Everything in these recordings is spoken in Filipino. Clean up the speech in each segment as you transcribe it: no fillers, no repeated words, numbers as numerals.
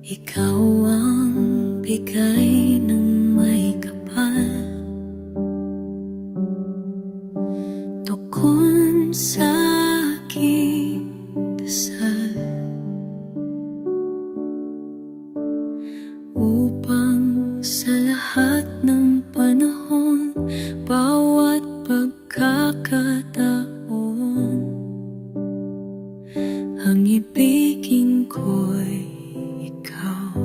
Ikaw ang bigay ng may kapal, tukon sa aking dasal, upang sa lahat ng panahon, bawat pagkakataon, ang ibigin ko'y ikaw.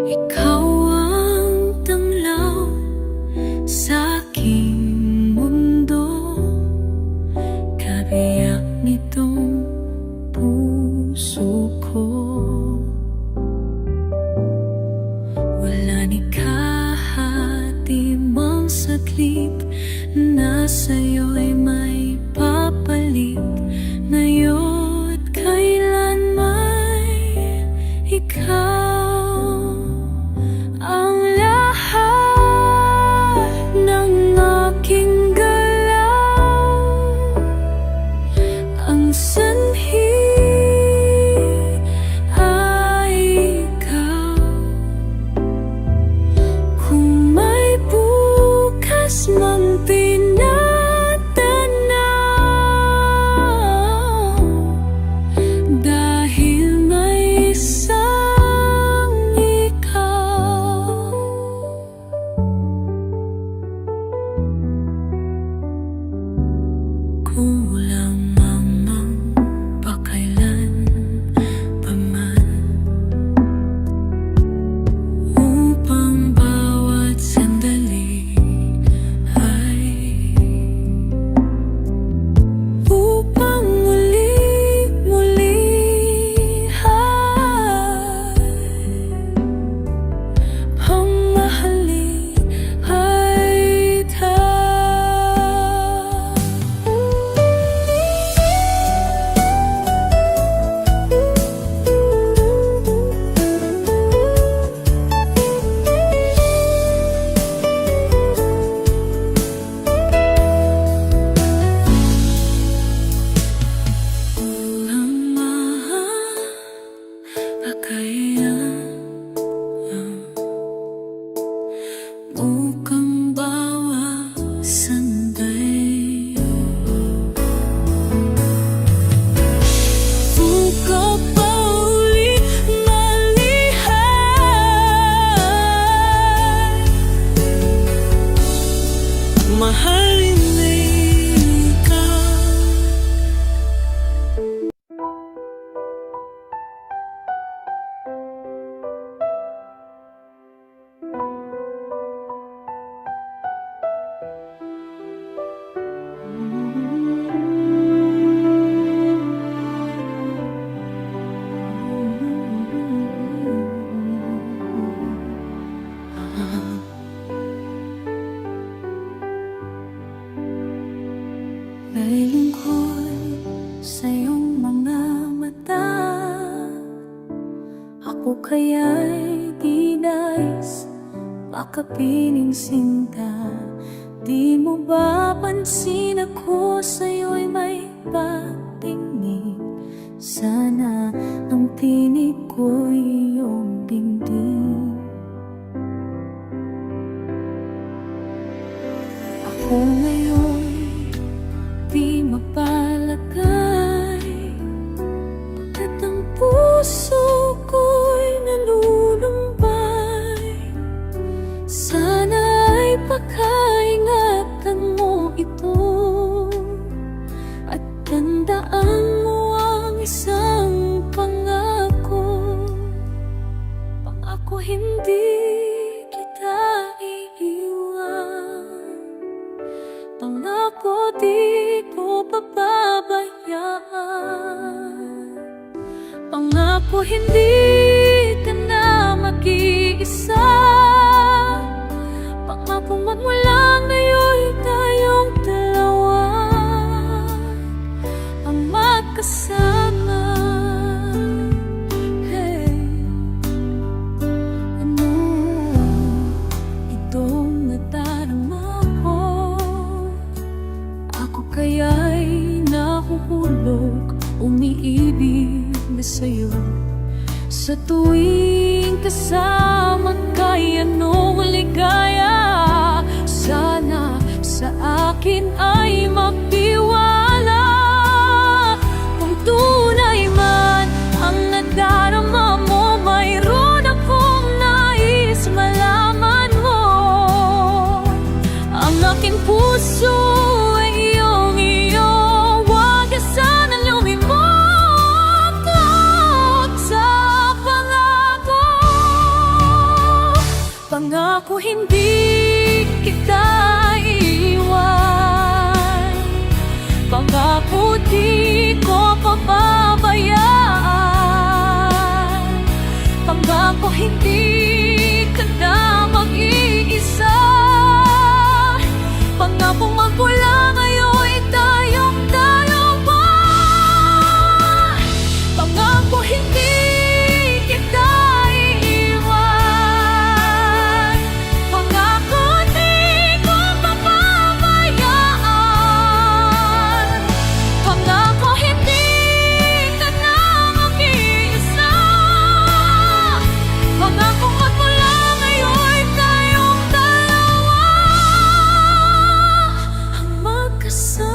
Ikaw ang tanglaw sa aking mundo, kabiyak nitong puso ko. Wala ni kahati mang saglit na sa'yo'y may papalit, ngayon at kailan may ikaw ang lahat ng aking galaw, ang sanhi ay ikaw. Kung may bukas mang tinatanaw, dahil may isang ikaw. Kulang mang pakailan pa man, upang bawat sandali ay upang muli-muli ang mahalin ay kulang pakailan ukang bawat sandali, ukaw pa uli malihan, mahalin na ikaw. May lungkot sa iyong mga mata, ako kaya'y di nais makapiling sinta. Di mo ba pansin ako sa'yo'y may patingin? Sana ang tinig ko'y iyong dingding. Ako ngayon di mapalagay, at ang puso ko'y nalulumbay. Sana ay pakaingatan mo ito, at tandaan mo ang isang pangako. Pangako hindi kita iiwan, pangako di ko pababayaan, pangako hindi ka na mag-iisa, pangako magmula ngayon tayong dalawa ang magkasama. Hey, ano itong nadarama ko? Ako kaya'y nahuhulog, umiibig na sa'yo. Sa tuwing kasama kay anong ligaya. Sana sa akin ay magtiwala. Kung tunay man ang nadarama mo, mayroon akong nais malaman mo. Ang aking puso ay iyong wag sana lumimot sa pangako. Pangako hindi kita iiwan. Pangako di ko pababayaan. Pangako hindi ka na mag-iisa. Pangako magmula ngayon tayong dalawa. Pangako hindi kita iiwan. Pangako di ko pababayaan. Pangako hindi ka na mag-iisa. Pangako magmula ngayon tayong dalawa ang magkasama.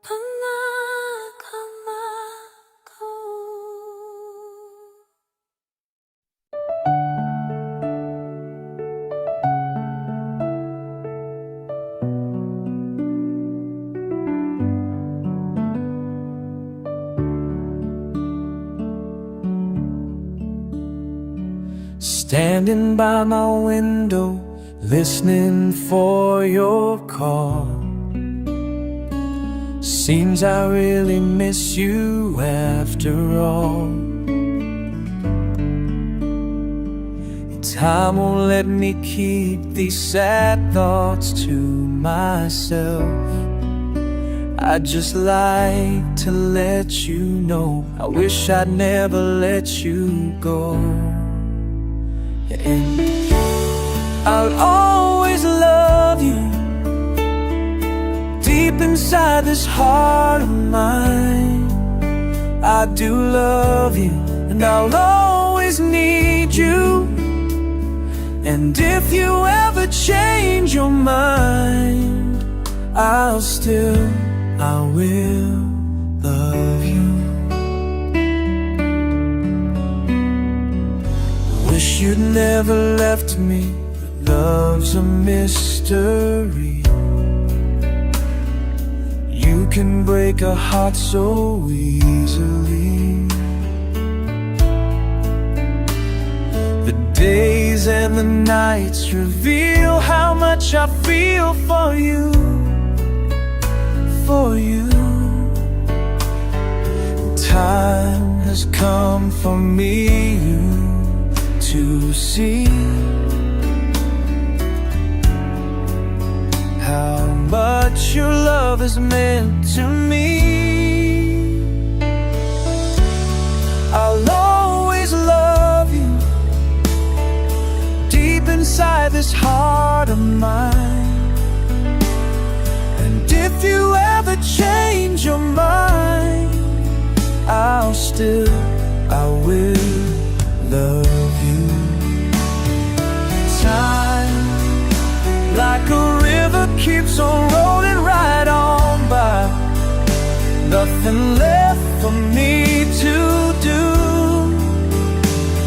Pangako. Standing by my window, listening for your call. Seems I really miss you after all. Time won't let me keep these sad thoughts to myself. I'd just like to let you know I wish I'd never let you go. And I'll always love you deep inside this heart of mine. I do love you, and I'll always need you. And if you ever change your mind, I will love you. Wish you'd never left me, but love's a mystery. You can break a heart so easily. The days and the nights reveal how much I feel for you, for you. Time has come for me to see how much your love has meant to me. I'll always love you deep inside this heart of mine. And if you ever change your mind, I will love you. Time, like a river, keeps on rolling right on by. Nothing left for me to do,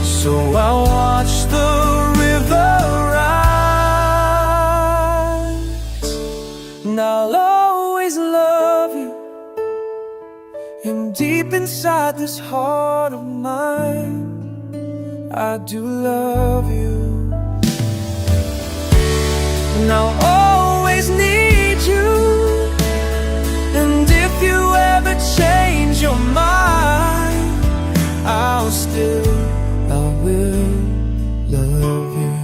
so I watch the river rise. And I'll always love you, and deep inside this heart of mine, I do love you. And I'll always need you. And if you ever change your mind, I will love you.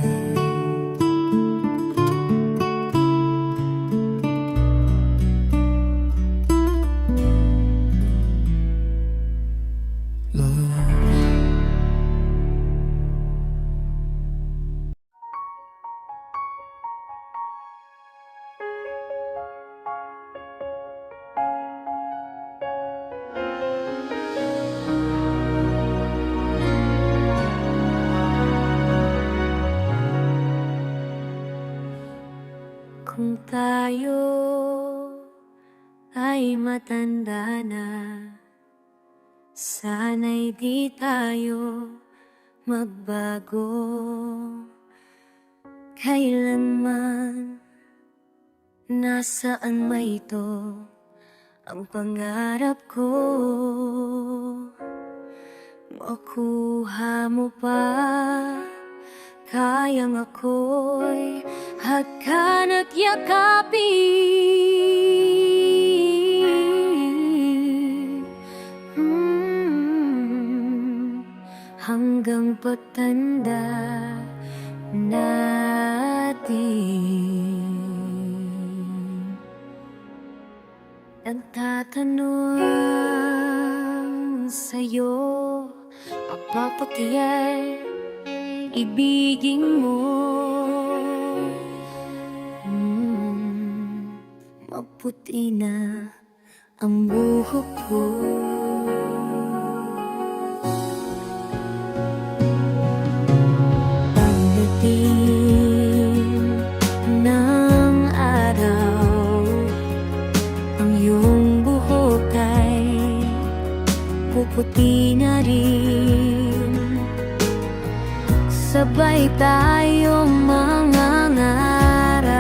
Kung tayo ay matanda na, sana'y di tayo magbago kailanman. Nasaan man ito ang pangarap ko, makuha mo pa, kayang ako'y hagkan at yakapin. Hanggang pagtanda natin. Nagtatanong sa'yo, papapatiyan ibigin mo. Maputi na ang buhok ko. Pagdating ng araw, ang iyong buhok ay puputi na rin. Sabay tayong mangangarap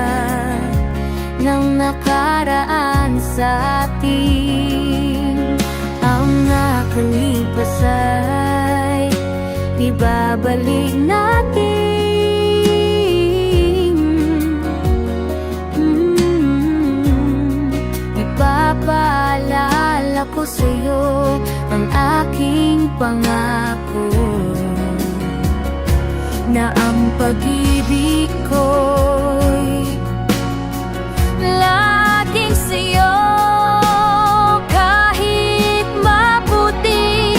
ng nakaraan sa atin. Ang nakalipas ay ibabalik natin. Ipapaalala ko sa'yo ang aking pangako, na ang pag-ibig ko'y laging sa'yo. Kahit maputi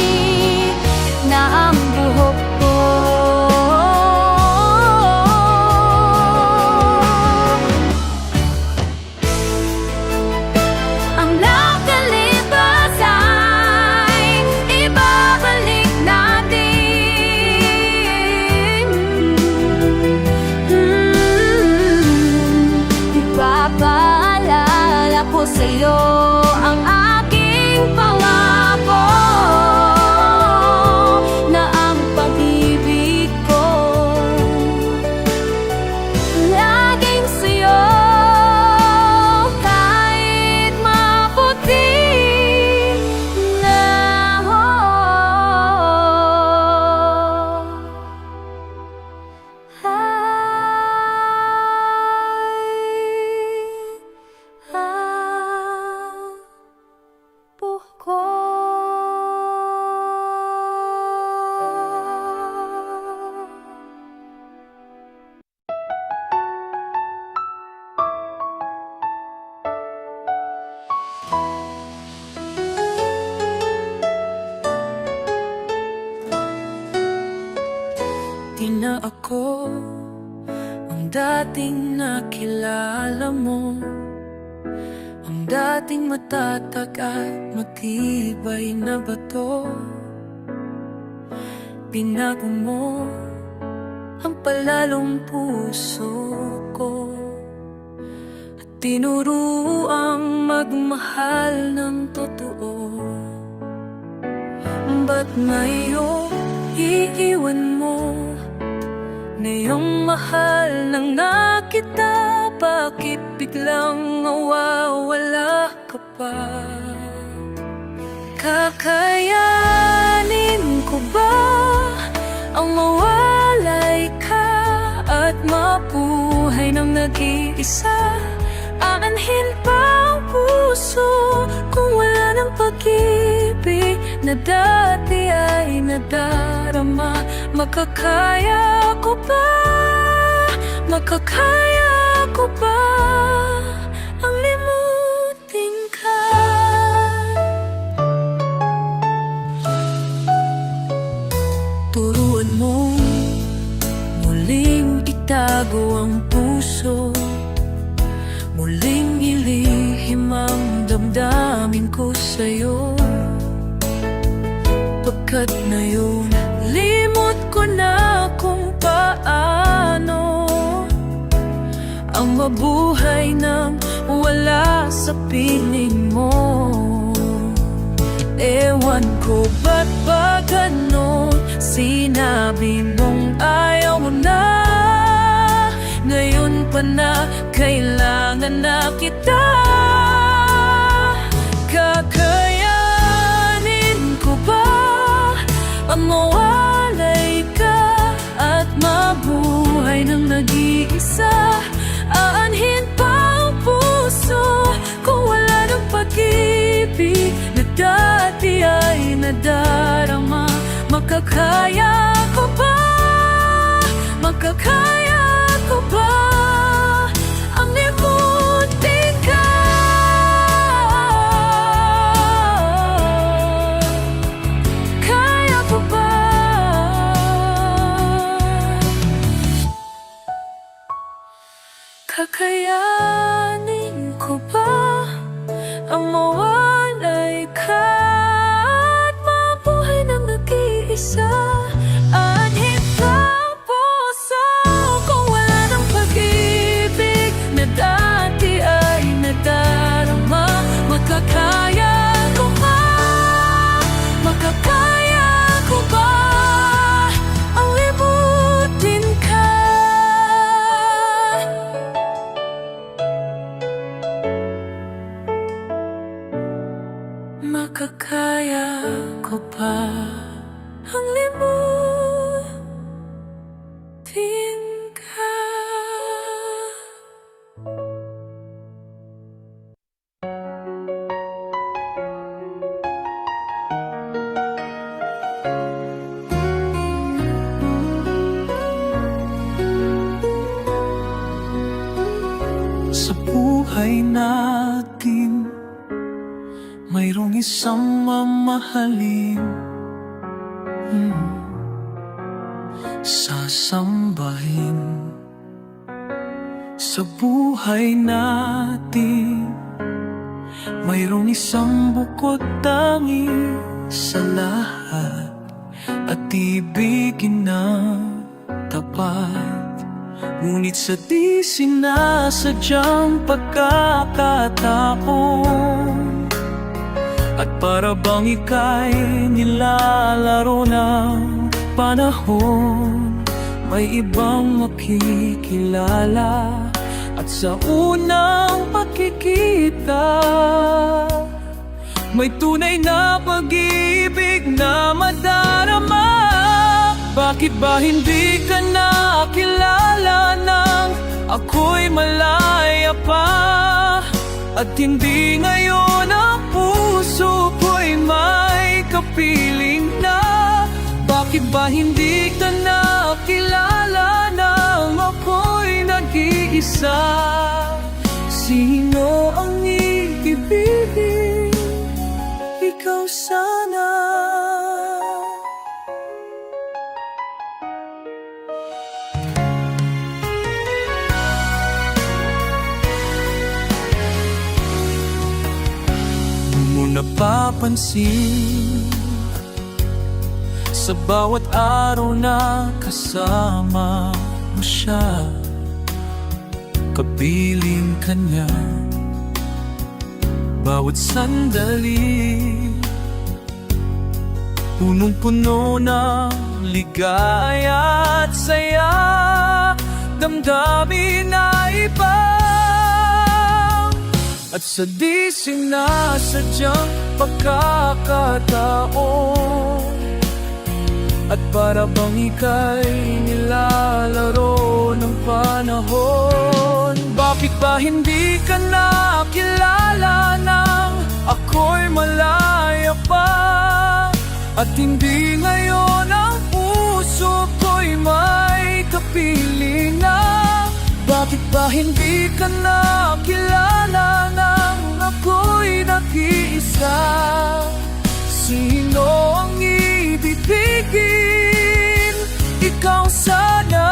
na ang buhok ko, ang nakalipas ay ibabalik natin. Ipapaalala ko sa'yo ang aking pangako, na ang pag-ibig ko laging sa'yo. Kahit maputi na buhok ko. Di na ako ang dating nakilala mo, ang dating matatag at matibay na bato. Binago mo ang palalong puso ko, at tinuruang magmahal ng totoo. Ba't ngayon iiwan mo na iyong mahal nang na kita? Bakit biglang nawawala ka pa? Kakayanin ko ba ang mawalay ka at mabuhay ng nag-iisa? Aanhin pa ang puso kung wala ng pag-ibig na dati ay nadarama? Makakaya ko ba? Makakaya ko ba ang limutin ka? Turuan mong muling itago ang puso, muling ilihim ang damdamin ko sa'yo. Pagkat na yun, limot ko na kung paano ang mabuhay nang wala sa piling mo. Ewan ko ba't ba ganon, sinabi mong ayaw mo na. Ngayon pa na kailangan na kita. Kakayanin ko ba ang mawalay ka at mabuhay ng nag-iisa? Aanhin pa ang puso kung wala ng pag-ibig na dati ay nadarama. Makakaya ko ba? Makakaya ko ba ang limutin ka? Kaya ko ba? Kakayanin ko ba ang mawalay ka at mabuhay ng nag-iisa? Anhin pa ang puso kung wala ng pag-ibig na dati ay nadarama. Makakaya ko ba? Makakaya ko ba ang limutin ka? Makakaya ko ba ang limutin ka? Sa buhay natin, mayroong isang mamahalin, sasambahin. Sa buhay natin, mayroong isang bukod tangi sa lahat at ibigin na tapat. Ngunit sa di sinasadyang pagkakataon, at para bang ika'y nilalaro ng panahon, may ibang makikilala. At sa unang pagkikita, may tunay na pag-ibig na madarama. Bakit ba hindi ka nakilala nang ako'y malaya pa? At hindi ngayon ang puso ko'y may kapiling na. Bakit ba hindi ka nakilala nang ako'y nag-iisa? Sino ang ibibigin? Ikaw sana. Napapansin sa bawat araw na kasama mo siya, kapiling ka niya. Bawat sandali, punong-puno ng ligaya at saya, damdamin na iba. At sa di sinasadyang pagkakataon, at para bang ika'y nilalaro ng panahon, bakit ba hindi ka nakilala nang ako'y malaya pa? At hindi ngayon ang puso ko'y may kapiling na. Bakit ba hindi ka nakilala nang ako'y nag-iisa? Sino ang ibibigin? Ikaw sana.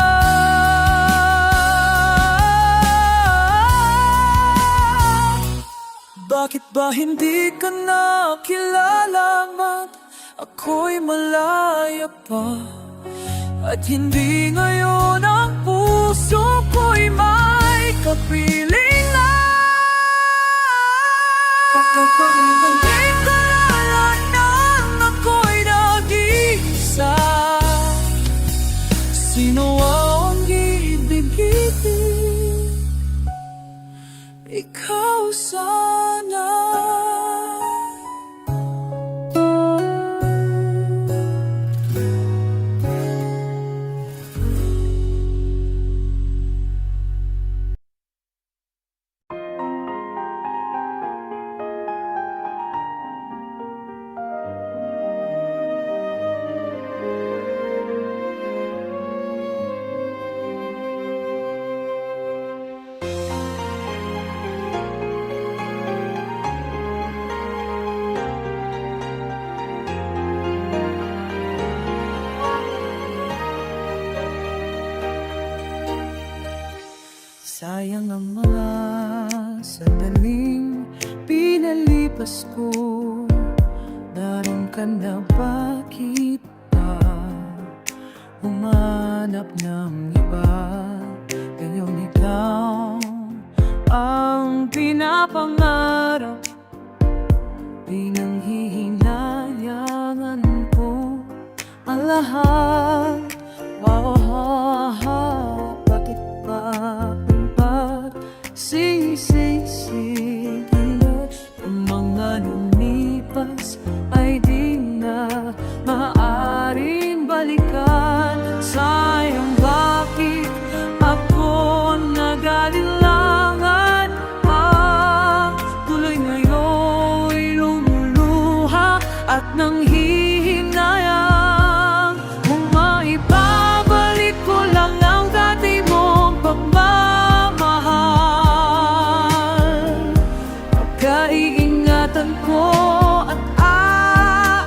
Bakit ba hindi ka nakilala man ako'y malaya pa? At hindi ngayon ang puso ko'y may kapiling na Di kalala nang ako'y nag-iisa Sino ang iibigin? Ikaw sana Sayang ang mga sandaling pinalipas ko Naroon ka na bakit pa Humanap ng iba Gayong ikaw ang pinapangarap Pinanghihinayangan ko ang lahat Bakit ba sisigilan ang mga lumipas ay di na maaaring balikan Sayang bakit ako nag-alilangan Tuloy ngayon'y lumuluha at nanghihinayang Kung maibabalik ko lang ang dati mong Kaiingatan ko at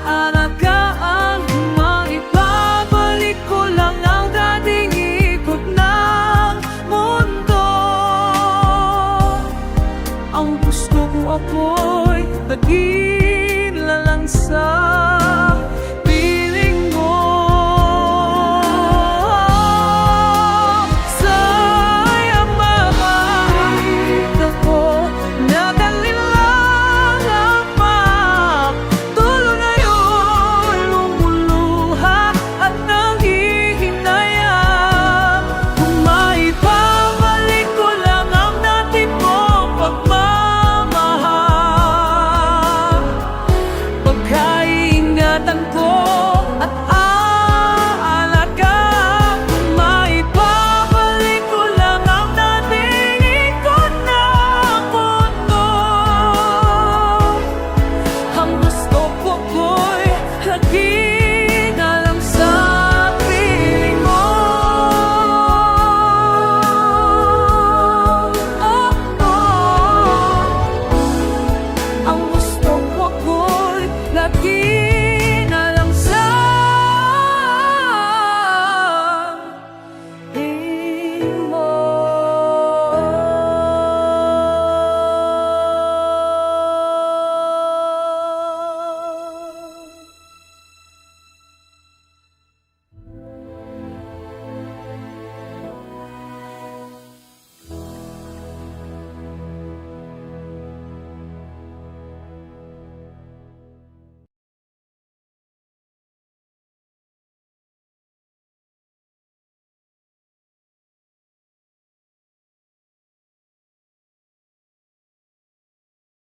aalagaan Kung maibabalik ko lang ang dating ikot ng mundo Ang gusto ko ako'y naging lalang sa